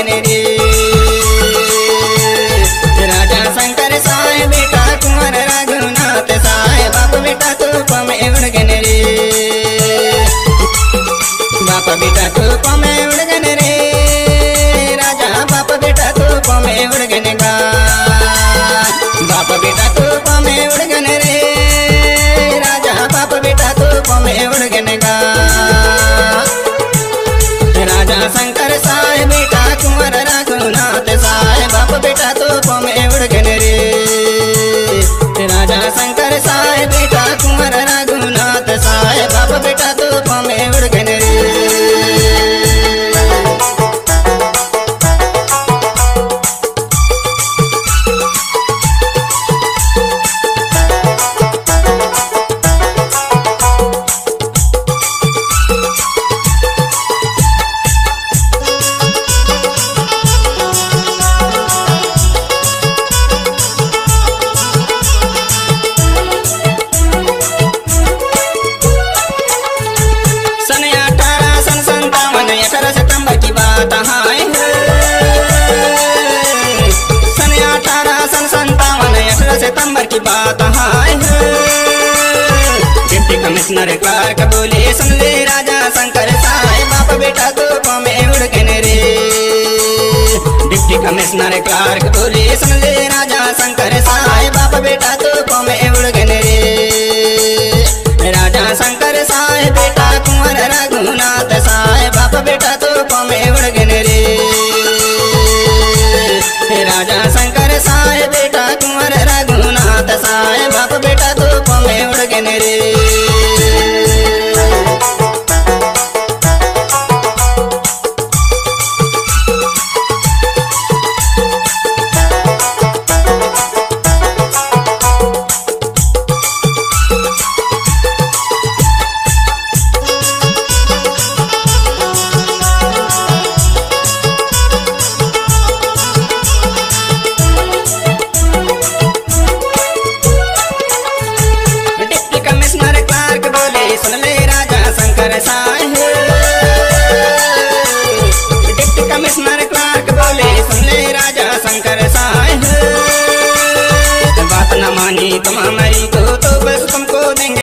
उड़गने रे। राजा शंकर साहेब बेटा कुंवर रघुनाथ साहेब बाप बेटा धूप में उड़गने रे। बाप बेटा धूप में उड़गने रे। राजा बाप बेटा धूप में उड़गने गा। बाप बेटा धूप में उड़गने रे। राजा बाप बेटा धूप में उड़गने गा। राजा शंकर साहेब बेटा कुंवर रघुनाथ साहेब बाप बेटा धूप में उड़गने रे। राजा शंकर साहेब बेटा कुंवर रघुनाथ साहेब बाप बेटा धूप में उड़गने रे। सितंबर की बात है। सन 1857 सितंबर की बात है। डिप्टी कमिश्नर क्लार्क बोले सुन ले राजा शंकर साहेब बाप बेटा धूप में उड़गने रे। डिप्टी कमिश्नर क्लार्क बोले सुन ले राजा शंकर साहेब बाप बेटा धूप में उड़गने रे। राजा शंकर साहेब बेटा कुंवर रघुनाथ साहेब बाप बेटा धूप में उड़गने रे। राजा शंकर साहेब बेटा कुंवर रघुनाथ साहेब बाप बेटा धूप में उड़गने रे। सुन ले राजा शंकर साहेब। डिप्टी कमिश्नर क्लार्क बोले सुन ले राजा शंकर साहेब। बात न मानी तुम हमारी को